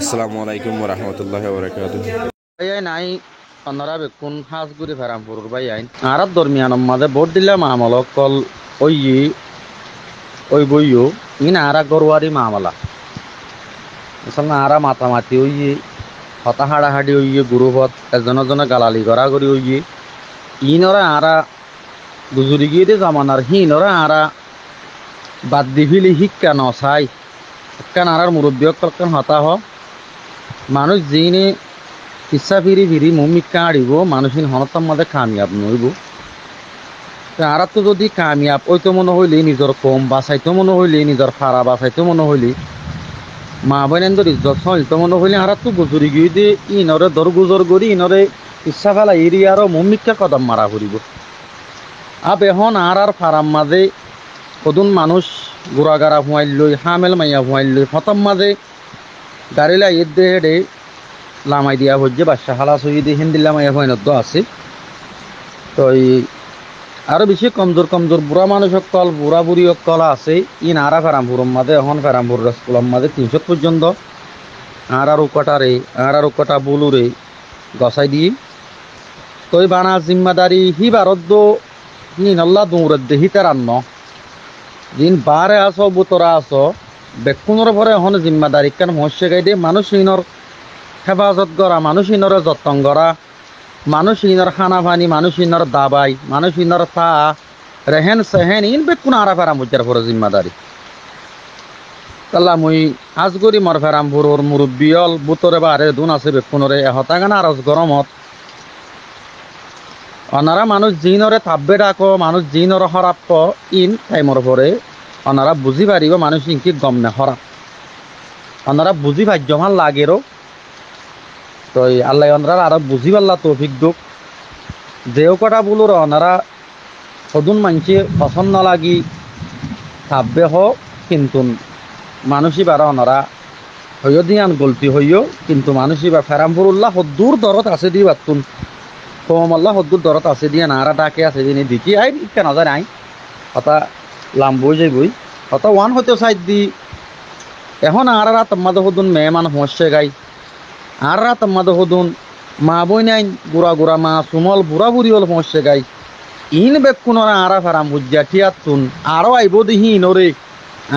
আসসালামু আলাইকুম রহমতুল্লাহ বরকাত। ভাই নাই অন্যরা বেকুন হাঁসগুড়ি ফেরামপুর ভাই আইন আর দরমিয়ান মাঝে ভোট দিলাম আমল কল ওই ওই বইও ইন আরা গরুয়ারি মামলা আসলে আরা মাতামাতি ওই হতা হাড়াহাড়ি ওই গ্রুপত এজনে গালালি করা করি ওই ইনরা আরা গুজুরি গিয়ে দিয়ে জামানার হিনরা আরা বাদ দি ফিলি শিক্ষা নচাই কান আরার মুরব্বী কলকান হতা হ মানুষ যিনি ইচ্ছা ফিরি ফিরি মুমিকা আড়িব মানুষিন হনতার মাঝে কামিয়াব নইব আর তো যদি কামিয়াব ওইতো মনে হইলে নিজের কম বাঁচাইতো মনে হইলে নিজের ফাড়া বাঁচাইতো মনে হইলে মা বোনেন্দর ইজ্জত হইতো মনে হইলে আর তো গুজরি গিয়ে দিয়ে ইনরে দর গুজর করি ইনরে ইচ্ছা ফেলা এরি আরো মুমিকা কদম মারা ফুরিব আব এখন আর ফারাম মাঝে কদুন মানুষ গুড়াগাড়া হুয়াইল লই হামেল মাইয়া হুয়াইল লই হতাম মাঝে গাড়িলা ঈদ দে হেডে লামাই দিয়া হচ্ছে বাদশা হালাস হয়ে দিয়ে হিন্দিল্লা মাইয়া হুয়াইনত আছে তো আরো বেশি কমজোর কমজোর বুড়া মানুষ কল বুড়া বুড়ি কল আছে ই নারা ফেরামপুরের মাঝে এখন ফেরামপুর স্কুলের মাঝে 300 পর্যন্ত আর কটা বুলুরে গসাই দিয়ে তই বানা জিম্মাদারি হি বারদ্দ হি নল্লা দৌড়ে দেহি তেরান্ন দিন বারে আসো বুতরা আসো বেকুনের পরে এখন জিম্মাদারি কেন মহস্যে গাই দিয়ে মানুষ ইনর হেফাজত করা মানুষ ইনরে যত্ন করা মানুষ ইনর খানা পানি মানুষ ইনর দাবাই মানুষ ইনর তা রেহেন সেহেন ইন বেকুন আরা ফেরাম বুঝার পরে জিম্মাদারি তাল্লা মুই আজগরি মর ফেরামপুর মুরব্বিয়ল বুতরে বারে দুন আছে বেকুনরে হতাগানা আরজ গরমত অনারা মানুষ জিনরে থাব্বে ডাকো মানুষ জিনর হরাপ ক ইন টাইমর পরে অনারা বুঝি পারিব মানুষ ইনকি গম নে হরাপ অনারা বুঝি ভাগ্যমান লাগেরও তো আল্লাহ অনারা আরো বুঝি পাল্লা তৌফিক দুঃখ যেও কটা বলুর অনারা সদুন মানছে পছন্দ লাগি থাব্বে হ কিন্তু মানুষই বারা অনারা হইয় দিয়ান গলতি হইয় কিন্তু মানুষই বা ফেরামপুর উল্লাহ হদ্দুর দরত আছে দি বাতুন কম আল্লাহ হদ্দুর দরত আছে দিয়ে নারা ডাকে আছে দিনে দেখি আই কেন যায় নাই হতা লাম্বই যাইবই হতা ওয়ান হইতে সাইড দি এখন আর রাত মাদে হদুন মেহমান হসে গাই আর রাত মাদে হদুন মা বই নাই গুড়া গুড়া মা সুমল বুড়া বুড়ি হল হসে গাই ইন বেকুনরা আরা ফারাম বুঝা ঠিয়াতুন আরো আইব দিহি ইনরে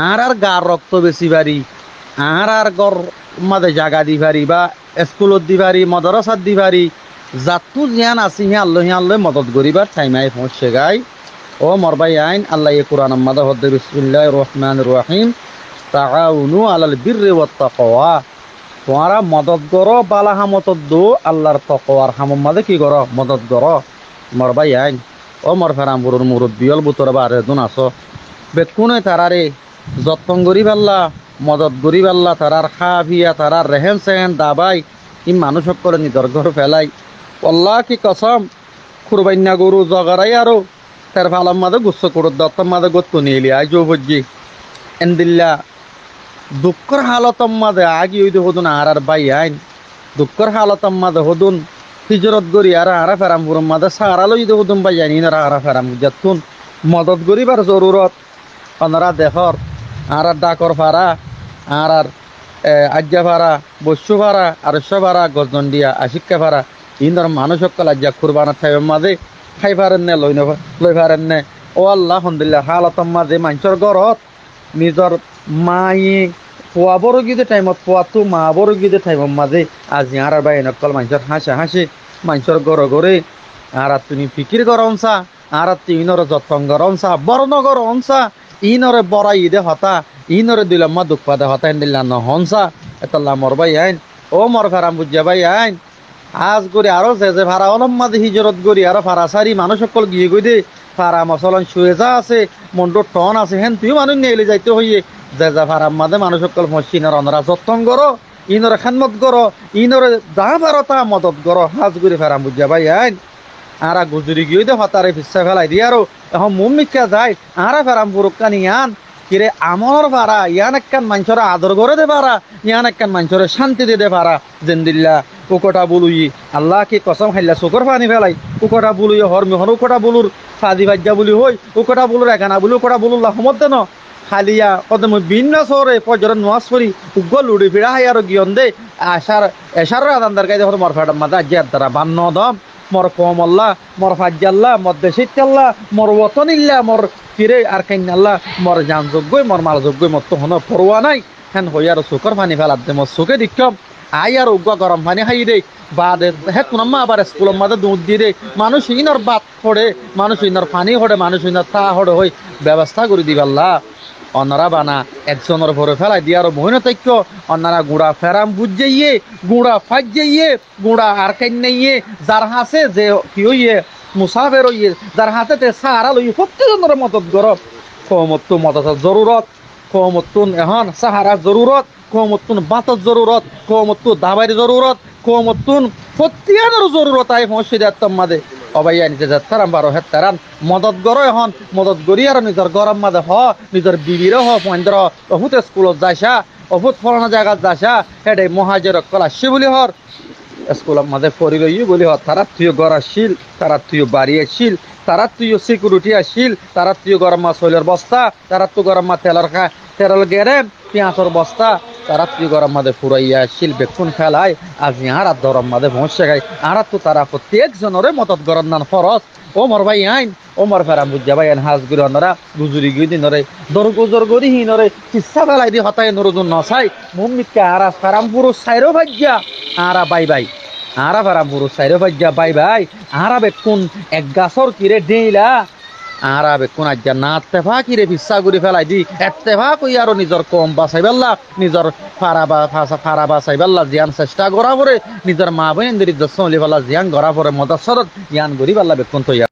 আর গার রক্ত বেশি বাড়ি আর গর মাদে জাগা দি পারি বা স্কুলত দি পারি মদরসাত দি পারি জাতু জিয়ান আসি হে আল্লাহ মদত করিবার টাইমাই পৌঁছে গাই ও মরবাই আইন আল্লাহ কোরআন মাদা হদ্দে বিসমিল্লাহির রহমানির রহিম তাআউনু আলাল বিররি ওয়াত তাকওয়া তোমরা মদত করো বালা হামতত দো আল্লাহর তাকওয়ার হামম মাদে কি করো মদত করো মরবাই আইন ও মর ফেরামপুরের মুরব্বিয়ল বুতর বারে দুন আসো বেকুনে তারারে যত্ন করি পাল্লা মদত করি পাল্লা তারার খা ভিয়া তারার রেহেন সেহেন দাবাই ই মানুষ সকলে নিদর ঘর ফেলাই আল্লাহ কি কসম খুরবাইন্যা গরু জগারাই আরো তার ফালাম মাদে গুচ্ছ করত দত্তম মাদে গত নিলি আই জো ভজ্জি এন্দিল্লা দুঃখর হালতম মাদে আগি হইতে হদুন আর বাই আইন দুঃখর হালতম মাদে হদুন হিজরত গরি আর ফেরামপুর মাদে সারালো যদি হদুন বাই আইন আর ফেরাম যাতুন মদত করিবার জরুরত অনারা দেখর আর ডাকর ফারা আর আজ্ঞা ফারা বস্যু ফারা আরস্য ফারা গজদন্ডিয়া আশিক্ষা ফারা ইন্দর মানুষ সকল আজ্ঞা কুরবানার ঠাইম মাঝে খাই ফারেন নে লই ফারেন নে ও আল্লাহ হন্দিল্লা হালতম মাঝে মানুষের ঘরত নিজর মায়ে পোয়া বড় গিয়ে টাইমত পোয়াতো মা বড় গিয়ে টাইমত মাঝে আজ আর বাই নকল মানুষের হাসে মানুষের ঘরে আর তুমি ফিকির কর অংসা আর ইনর যত্ন কর অংসা বড় নগর অংসা ইনরে বড় ঈদে হতা ইনরে দিলাম্মা দুঃখ পাতে হতা দিল্লা ন হংসা এতল্লা মরবাই আইন ও মর ফেরাম বুঝা বাই আইন আজ করে আরো যে ভাড়া অলম মাঝে হিজরত করি আরো ভাড়া সারি মানুষ সকল গিয়ে গই দে ভাড়া মশলন শুয়ে যা আছে মন্ডর টন আছে হেন তুই মানুষ নিয়ে যাইতে হইয়ে যে ভাড়ার মাঝে মানুষ সকল মসিনার অনরা যত্ন করো ইনরে খানমত করো ইনরে যা পারো তা মদত করো হাজ করে ফেরাম বুঝা ভাই আইন আরা গুজরি গিয়ে দে হতারে ফিসা ফেলাই দিয়ে আরো এখন মুমিকা যায় আরা ফেরাম পুরুকানি আন কিরে আমর ভাড়া ইয়ান একখান মানুষরা আদর করে দে পারা ইয়ান একখান মানুষরে শান্তি দে পারা জেন্দিল্লা উকটা বুলুই আল্লাহ কি কসম খাইলা চোখর পানি ফেলাই উকটা বুলুই হর মিহর উকটা বুলুর ফাদি ভাজ্যা বুলি হই উকটা বুলুর একানা বুলি উকটা বুলুল্লাহ সমত দেন খালিয়া কদম ভিন্ন সরে পজর নোয়াজ করি উগ্র লুড়ি ফিরা হাই আর গিয়ন দে এসার আদান্দার গাইতে হতো মর ফেডার মাথা জিয়ার দ্বারা বান্ন দম মর কম আল্লাহ মর ফাজ্জাল্লাহ মর দেশিত আল্লাহ মর ওতন ইল্লা মর ফিরে আর কাইন আল্লাহ মর জান যোগ্যই মর মাল যোগ্যই মর তো হন পরোয়া নাই হেন হই আর চোখর পানি ফেলার দে মর চোখে দিক্ষম আই আর উগ্র গরম পানি খাই দে বাদে হে কুনাম্মা আবার স্কুলের মাঝে দুধ দিয়ে দে মানুষ ইনর বাত পড়ে মানুষ ইনর পানি হড়ে মানুষ ইনর তা হড়ে হই ব্যবস্থা করে দিবাল্লা অনারা বানা একজনের ভরে ফেলাই দিয়ে আরো মহিন তৈক্য অনারা গুড়া ফেরাম বুঝাইয়ে গুড়া ফাইজাইয়ে গুড়া আর কাইনাইয়ে যার হাসে যে কি হইয়ে মুসাফের হইয়ে যার হাতে তে সাহারা লইয়ে প্রত্যেকজনের মদত গরব কমত্তু মদতের জরুরত কমত্তুন এখন সাহারা জরুরত কমত্তুন বাতত জরুরত কমত্তু দাবারি জরুরত কমত্তুন প্রত্যেকের জরুরত আই মসজিদের তম্মাদে অবাইয়া নিজে যাত্রাম বারো হেতারাম মদত গরো এখন মদত গরি আর নিজের গরম মাদে হ নিজের বিবিরও হ পয়েন্দ্র অভূত স্কুলত যাইসা অভূত ফলানা জায়গাত যাইসা হেডে মহাজের কলাশি বলি হর স্কুলের মাঝে পরি লই বলি হর তারা তুই গড়াশীল তারা তুই বাড়ি আসিল তারা তুই সিকিউরিটি আসিল তারা তুই গরম মাছ হইলের বস্তা তারা তুই গরম মাছ তেল গেরে পেঁয়াজের বস্তা তারা তুই গরম মাঝে ফুরাইয়া আসিল বেক্ষণ ফেলাই আজ আর গরম মাঝে ভোঁসে গাই আর তো তারা প্রত্যেকজনরে মদত গরম নান ফরস ও মর ভাই আইন ও মর ফেরাম বুঝা ভাই আইন হাজ গুরি অনরা গুজুরি গুই দিনরে দরগুজর গরি হিনরে কিসা বেলাই দি হতাই নরদুন নসাই মুমিকে আরা ফেরাম পুরো সাইরো ভাজ্যা আরা বাই বাই আরা ফেরাম পুরো সাইরো ভাজ্যা বাই বাই আরা বেক্ষণ এক গাছর কিরে ডেইলা আরা বেক্ষণ আজ্ঞা না তেফা কিরে ফিসা গুরি ফেলাই দি এত্তেফা কই আরো নিজর কম বাঁচাই বেল্লা নিজর ফারা বাঁচাই বেল্লা জিয়ান চেষ্টা করা পরে নিজর মা বোন দরিদ্র চলি বেলা জিয়ান গড়া পরে মদত সরত জিয়ান গরি বেল্লা বেক্ষণ তৈয়া